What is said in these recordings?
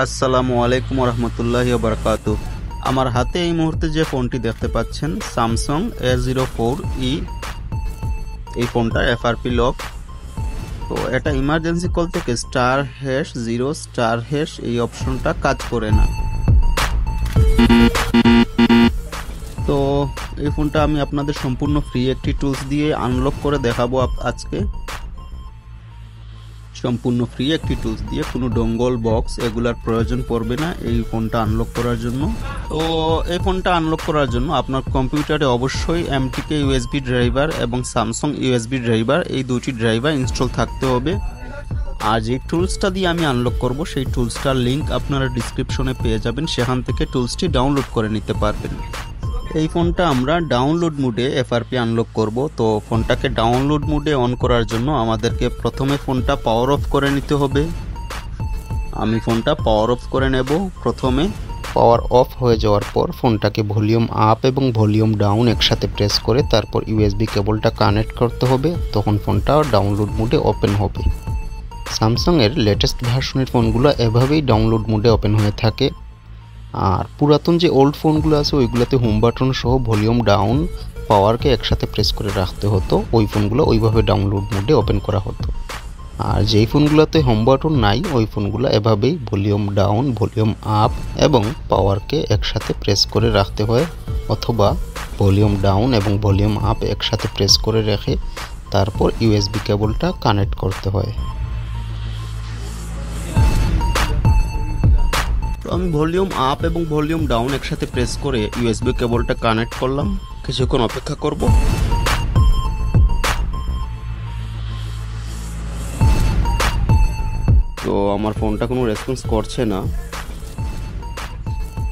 আসসালামু আলাইকুম রহমতুল্লাহি ওয়া বারাকাতুহু। আমার হাতে এই মুহূর্তে যে ফোনটি দেখতে পাচ্ছেন স্যামসাং A04e, এই ফোনটার এফআরপি লক। তো এটা ইমার্জেন্সি কল থেকে *#0* এই অপশনটা কাজ করে না। তো এই ফোনটা আমি আপনাদের সম্পূর্ণ ফ্রি একটি টুলস দিয়ে আনলক করে দেখাবো আজকে। সম্পূর্ণ ফ্রি একটি টুলস দিয়ে, কোনো ডঙ্গল বক্স এগুলার প্রয়োজন পড়বে না এই ফোনটা আনলক করার জন্য। তো এই ফোনটা আনলক করার জন্য আপনার কম্পিউটারে অবশ্যই MTK ইউএসবি ড্রাইভার এবং স্যামসাং ইউএসবি ড্রাইভার, এই দুটি ড্রাইভার ইনস্টল থাকতে হবে। আর যে টুলসটা দিয়ে আমি আনলক করব সেই টুলসটার লিঙ্ক আপনারা ডিসক্রিপশনে পেয়ে যাবেন, সেখান থেকে টুলসটি ডাউনলোড করে নিতে পারবেন। এই ফোনটা আমরা ডাউনলোড মোডে এফআরপি আনলক করব। তো ফোনটাকে ডাউনলোড মোডে অন করার জন্য আমাদেরকে প্রথমে ফোনটা পাওয়ার অফ করে নিতে হবে। আমি ফোনটা পাওয়ার অফ করে নেব। প্রথমে পাওয়ার অফ হয়ে যাওয়ার পর ফোনটাকে ভলিউম আপ এবং ভলিউম ডাউন একসাথে প্রেস করে তারপর ইউএসবি কেবলটা কানেক্ট করতে হবে, তখন ফোনটা ডাউনলোড মোডে ওপেন হবে। স্যামসাংয়ের লেটেস্ট ভার্সনের ফোনগুলো এভাবেই ডাউনলোড মোডে ওপেন হয়ে থাকে। আর পুরাতন যে ওল্ড ফোনগুলো আছে ওইগুলোতে হোম বাটন সহ ভলিউম ডাউন পাওয়ারকে একসাথে প্রেস করে রাখতে হতো, ওই ফোনগুলো ওইভাবে ডাউনলোড মোডে ওপেন করা হতো। আর যেই ফোনগুলোতে হোম বাটন নাই ওই ফোনগুলো এভাবেই ভলিউম ডাউন, ভলিউম আপ এবং পাওয়ারকে একসাথে প্রেস করে রাখতে হয়, অথবা ভলিউম ডাউন এবং ভলিউম আপ একসাথে প্রেস করে রেখে তারপর ইউএসবি কেবলটা কানেক্ট করতে হয়। আমি ভলিউম আপ এবং ভলিউম ডাউন একসাথে প্রেস করে ইউএসবি কেবলটা কানেক্ট করলাম। কিছুক্ষণ অপেক্ষা করব। তো আমার ফোনটা কোনো রেসপন্স করছে না,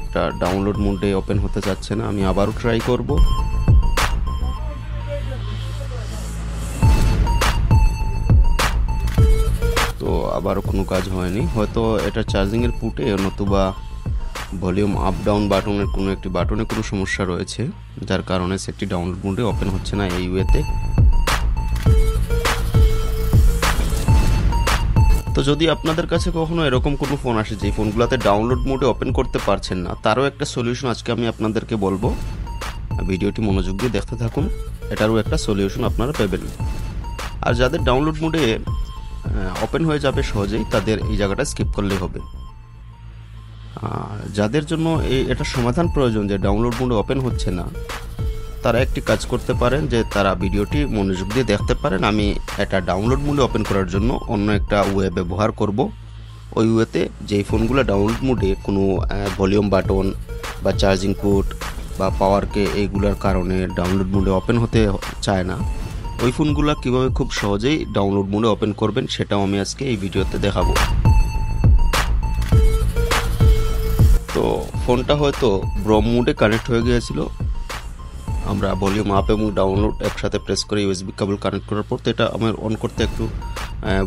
এটা ডাউনলোড মোডে ওপেন হতে যাচ্ছে না। আমি আবারও ট্রাই করব। তো আবারও কোনো কাজ হয়নি, হয়তো এটা চার্জিংয়ের পুটে নতুবা ভলিউম আপ ডাউন বাটনের কোনো একটি বাটনে কোনো সমস্যা রয়েছে, যার কারণে সেটি ডাউনলোড মোডে ওপেন হচ্ছে না এই ওয়েতে। তো যদি আপনাদের কাছে কখনো এরকম কোনো ফোন আসে যে ফোনগুলোতে ডাউনলোড মোডে ওপেন করতে পারছেন না, তারও একটা সলিউশন আজকে আমি আপনাদেরকে বলবো। ভিডিওটি মনোযোগ দিয়ে দেখতে থাকুন, এটারও একটা সলিউশন আপনারা পাবেন। আর যাদের ডাউনলোড মোডে ওপেন হয়ে যাবে সহজেই, তাদের এই জায়গাটা স্কিপ করলেই হবে। আর যাদের জন্য এটা সমাধান প্রয়োজন যে ডাউনলোড মোডে ওপেন হচ্ছে না, তারা একটি কাজ করতে পারেন যে তারা ভিডিওটি মনোযোগ দিয়ে দেখতে পারেন। আমি এটা ডাউনলোড মোডে ওপেন করার জন্য অন্য একটা ওয়ে ব্যবহার করব। ওই ওয়েতে যেই ফোনগুলো ডাউনলোড মোডে কোনো ভলিউম বাটন বা চার্জিং পোর্ট বা পাওয়ারকে এইগুলোর কারণে ডাউনলোড মোডে ওপেন হতে চায় না, ওই ফোনগুলো কীভাবে খুব সহজেই ডাউনলোড মোডে ওপেন করবেন সেটাও আমি আজকে এই ভিডিওতে দেখাবো। তো ফোনটা হয়তো ব্রম মোডে কানেক্ট হয়ে গিয়েছিল। আমরা ভলিউম আপ এবং ডাউনলোড একসাথে প্রেস করে ইউএসবি কেবল কানেক্ট করার পর তো এটা আমার অন করতে একটু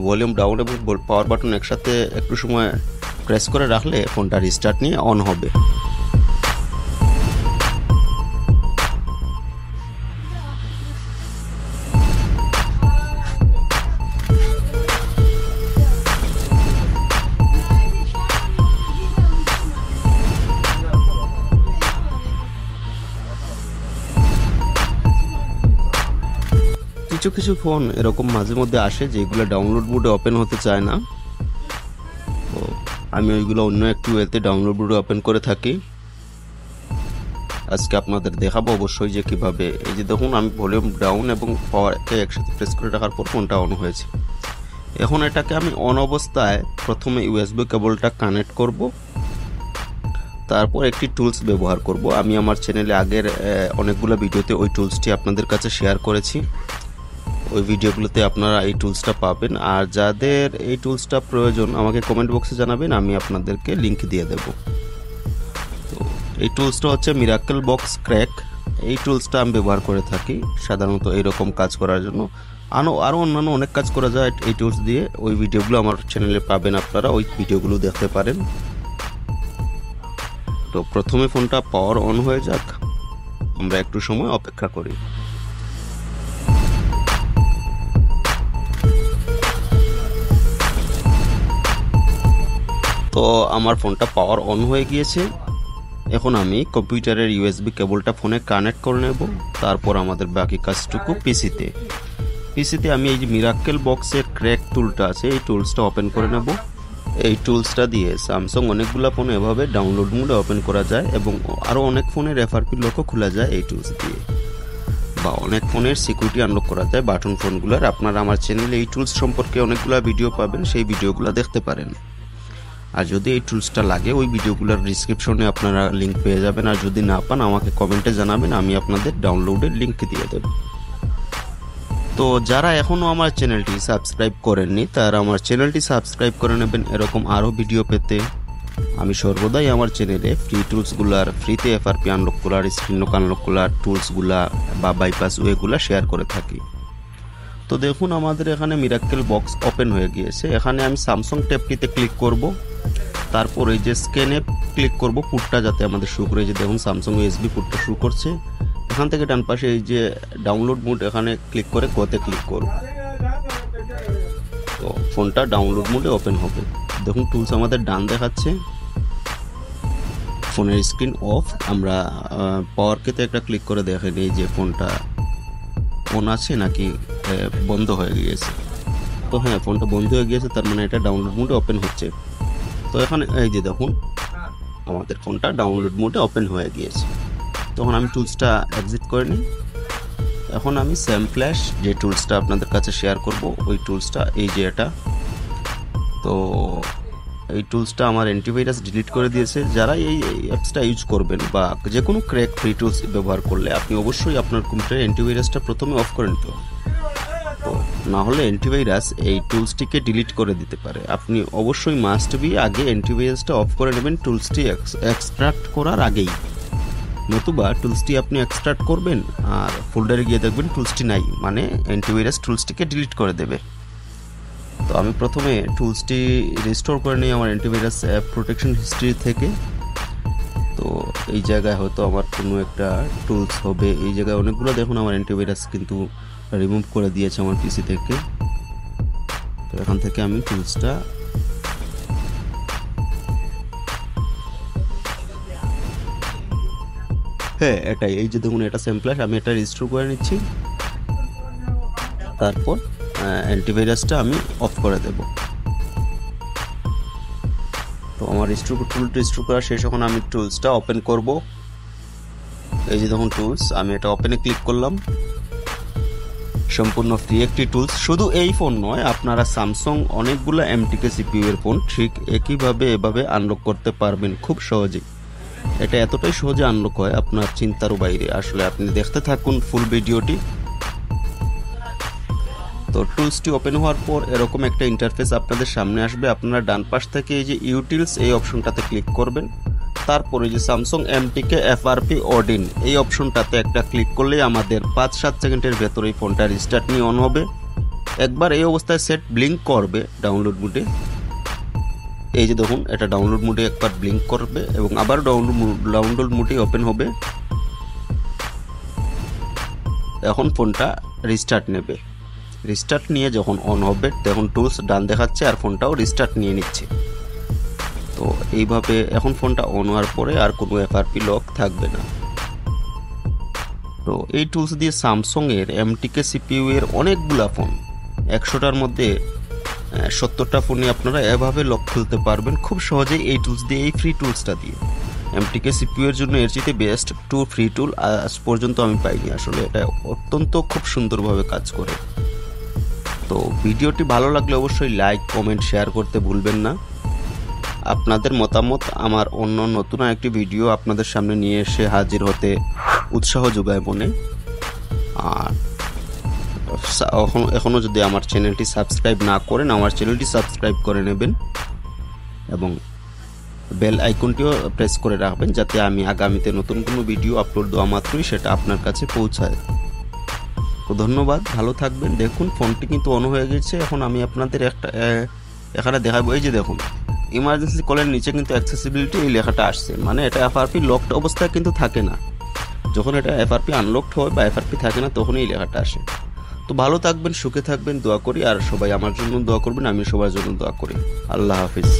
ভলিউম ডাউন এবং পাওয়ার বাটন একসাথে একটু সময় প্রেস করে রাখলে ফোনটা রিস্টার্ট নিয়ে অন হবে। কিছু কিছু ফোন এরকম মাঝে মধ্যে আসে যেগুলো ডাউনলোড মোডে ওপেন হতে চায় না, তো আমি ওইগুলো অন্য একটু ওয়েতে ডাউনলোড মোডে ওপেন করে থাকি। আজকে আপনাদের দেখাবো অবশ্যই যে কিভাবে। এই যে দেখুন, আমি ভলিউম ডাউন এবং পাওয়ারকে একসাথে প্রেস করে রাখার পর ফোনটা অন হয়েছে। এখন এটাকে আমি অন অবস্থায় প্রথমে ইউএসবি কেবলটা কানেক্ট করব, তারপর একটি টুলস ব্যবহার করব। আমি আমার চ্যানেলে আগের অনেকগুলো ভিডিওতে ওই টুলসটি আপনাদের কাছে শেয়ার করেছি, ওই ভিডিওগুলোতে আপনারা এই টুলসটা পাবেন। আর যাদের এই টুলসটা প্রয়োজন আমাকে কমেন্ট বক্সে জানাবেন, আমি আপনাদেরকে লিংক দিয়ে দেব। তো এই টুলসটা হচ্ছে মিরাকেল বক্স ক্র্যাক। এই টুলসটা আমি ব্যবহার করে থাকি সাধারণত এইরকম কাজ করার জন্য। আরও অন্যান্য অনেক কাজ করা যায় এই টুলস দিয়ে, ওই ভিডিওগুলো আমার চ্যানেলে পাবেন, আপনারা ওই ভিডিওগুলো দেখতে পারেন। তো প্রথমে ফোনটা পাওয়ার অন হয়ে যাক, আমরা একটু সময় অপেক্ষা করি। তো তো আমার ফোনটা পাওয়ার অন হয়ে গিয়েছে। এখন আমি কম্পিউটারের ইউএসবি কেবলটা ফোনে কানেক্ট করে নেব। তারপর আমাদের বাকি কাজটুকু পিসিতে আমি এই যে মিরাক্কেল বক্সের ক্র্যাক টুলটা আছে, এই টুলসটা ওপেন করে নেব। এই টুলসটা দিয়ে স্যামসাং অনেকগুলো ফোন এভাবে ডাউনলোড মোডে ওপেন করা যায় এবং আরও অনেক ফোনের এফআরপি লকও খোলা যায় এই টুলস দিয়ে, বা অনেক ফোনের সিকিউরিটি আনলক করা যায় বাটন ফোনগুলোর। আপনারা আমার চ্যানেলে এই টুলস সম্পর্কে অনেকগুলো ভিডিও পাবেন, সেই ভিডিওগুলো দেখতে পারেন। আর যদি এই টুলসটা লাগে ওই ভিডিওগুলোর ডিসক্রিপশনে আপনারা লিঙ্ক পেয়ে যাবেন, আর যদি না পান আমাকে কমেন্টে জানাবেন, আমি আপনাদের ডাউনলোডের লিঙ্ক দিয়ে দেব। তো যারা এখনও আমার চ্যানেলটি সাবস্ক্রাইব করেননি তারা আমার চ্যানেলটি সাবস্ক্রাইব করে নেবেন এরকম আরও ভিডিও পেতে। আমি সর্বদাই আমার চ্যানেলে ফ্রি টুলসগুলার, ফ্রিতে এফআরপি আনলক করার, স্ক্রিন লক আনলক করার টুলসগুলা বা বাইপাস ওয়েগুলা শেয়ার করে থাকি। তো দেখুন আমাদের এখানে মিরাক্কেল বক্স ওপেন হয়ে গিয়েছে। এখানে আমি স্যামসাং ট্যাবটিতে ক্লিক করব, তারপর এই যে স্ক্যানে ক্লিক করব পুটটা যাতে আমাদের শো করে। যে দেখুন স্যামসাং ইউএসবি পুটটা শো করছে। এখান থেকে ডান পাশে এই যে ডাউনলোড মোড, এখানে ক্লিক করে গোতে ক্লিক করব। তো ফোনটা ডাউনলোড মোডে ওপেন হবে। দেখুন টুলস আমাদের ডান দেখাচ্ছে, ফোনের স্ক্রিন অফ। আমরা পাওয়ার কেতে একটা ক্লিক করে দেখেন এই যে ফোনটা অন আছে নাকি বন্ধ হয়ে গিয়েছে। তো হ্যাঁ, ফোনটা বন্ধ হয়ে গিয়েছে, তার মানে এটা ডাউনলোড মোডে ওপেন হচ্ছে। তো এখানে এই যে দেখুন আমাদের ফোনটা ডাউনলোড মোডে ওপেন হয়ে গিয়েছে। তখন আমি টুলসটা এক্সিট করে নিই। এখন আমি স্যাম ফ্ল্যাশ যে টুলসটা আপনাদের কাছে শেয়ার করব, ওই টুলসটা এই যে এটা। তো এই টুলসটা আমার অ্যান্টিভাইরাস ডিলিট করে দিয়েছে। যারা এই অ্যাপসটা ইউজ করবেন বা যে কোনো ক্র্যাক ফ্রি টুলস ব্যবহার করলে আপনি অবশ্যই আপনার কম্পিউটারে অ্যান্টিভাইরাসটা প্রথমে অফ করে নিতে হবে। তো না হলে অ্যান্টিভাইরাস এই টুলসটিকে ডিলিট করে দিতে পারে। আপনি অবশ্যই মাস্ট বি আগে অ্যান্টিভাইরাসটা অফ করে নেবেন টুলসটি এক্সট্রাক্ট করার আগেই, নতুবা টুলসটি আপনি এক্সট্রাক্ট করবেন আর ফোল্ডারে গিয়ে দেখবেন টুলসটি নাই, মানে অ্যান্টিভাইরাস টুলসটিকে ডিলিট করে দেবে। তো আমি প্রথমে টুলসটি রিস্টোর করে নিই আমার অ্যান্টিভাইরাস অ্যাপ প্রোটেকশন হিস্ট্রি থেকে। তো এই জায়গায় হয়তো আমার কোনো একটা টুলস হবে, এই জায়গায় অনেকগুলো দেখুন আমার অ্যান্টিভাইরাস কিন্তু রিমুভ করে দিয়েছে আমার পিসি থেকে। তো এখান থেকে আমি টুলসটা হ্যাঁ এটাই, এই যে দেখুন এটা স্যাম ফ্ল্যাশ, আমি এটা রিস্টোর করে নিচ্ছি। তারপর অ্যান্টিভাইরাসটা আমি অফ করে দেব। তো আমার রিস্টোর করা শেষ। এখন আমি টুলসটা ওপেন করব। এই যে দেখুন টুলস, আমি এটা ওপেনে ক্লিক করলাম। সম্পূর্ণ ফ্রি একটি টুলস। শুধু এই ফোন নয়, আপনারা স্যামসাং অনেকগুলো এমটিকে সিপিইউ এর ফোন ঠিক একইভাবে এভাবে আনলক করতে পারবেন খুব সহজেই। এটা এতটাই সহজে আনলক হয় আপনার চিন্তারও বাইরে। আসলে আপনি দেখতে থাকুন ফুল ভিডিওটি। তো টুলসটি ওপেন হওয়ার পর এরকম একটা ইন্টারফেস আপনাদের সামনে আসবে। আপনারা ডান পাশ থেকে এই যে ইউটিলস এই অপশনটাতে ক্লিক করবেন। তারপরে যে স্যামসাং এমটিকে এফআরপি অডিন এই অপশনটাতে একটা ক্লিক করলেই আমাদের 5-7 সেকেন্ডের ভেতরেই ফোনটা রিস্টার্ট নিয়ে অন হবে। একবার এই অবস্থায় সেট ব্লিঙ্ক করবে ডাউনলোড মোডে। এই যে দেখুন এটা ডাউনলোড মোডে একবার ব্লিঙ্ক করবে এবং আবার ডাউনলোড মোডে ওপেন হবে। এখন ফোনটা রিস্টার্ট নেবে। রিস্টার্ট নিয়ে যখন অন হবে তখন টুলস ডান দেখাচ্ছে আর ফোনটাও রিস্টার্ট নিয়ে নিচ্ছে। তো এইভাবে এখন ফোনটা অন হওয়ার পরে আর কোনো এফআরপি লক থাকবে না। তো এই টুলস দিয়ে স্যামসাং এর এমটিকে সিপিইউ এর অনেকগুলা ফোন, 100টার মধ্যে 70টা ফোনে আপনারা এভাবে লক খুলতে পারবেন খুব সহজেই এই টুলস দিয়ে, এই ফ্রি টুলসটা দিয়ে। এমটিকে সিপিইউ এর জন্য এর চেয়ে বেস্ট ফ্রি টুল আজ পর্যন্ত আমি পাইনি। আসলে এটা অত্যন্ত খুব সুন্দরভাবে কাজ করে। তো ভিডিওটি ভালো লাগলে অবশ্যই লাইক, কমেন্ট, শেয়ার করতে ভুলবেন না। আপনাদের মতামত আমার অন্য নতুন একটি ভিডিও আপনাদের সামনে নিয়ে এসে হাজির হতে উৎসাহ যোগায় মনে। আর এখনও যদি আমার চ্যানেলটি সাবস্ক্রাইব না করেন আমার চ্যানেলটি সাবস্ক্রাইব করে নেবেন এবং বেল আইকনটিও প্রেস করে রাখবেন যাতে আমি আগামীতে নতুন কোনো ভিডিও আপলোড দেওয়া মাত্রই সেটা আপনার কাছে পৌঁছায়। তো ধন্যবাদ, ভালো থাকবেন। দেখুন ফোনটি কিন্তু অন হয়ে গেছে। এখন আমি আপনাদের একটা এখানে দেখাবো। এই যে দেখুন ইমার্জেন্সি কলের নিচে কিন্তু অ্যাক্সেসিবিলিটি এই লেখাটা আসছে, মানে এটা এফআরপি লকড অবস্থায় কিন্তু থাকে না। যখন এটা এফআরপি আনলকড হয় বা এফআরপি থাকে না তখনই এই লেখাটা আসে। তো ভালো থাকবেন, সুখে থাকবেন, দোয়া করি। আর সবাই আমার জন্য দোয়া করবেন, আমি সবার জন্য দোয়া করি। আল্লাহ হাফিজ।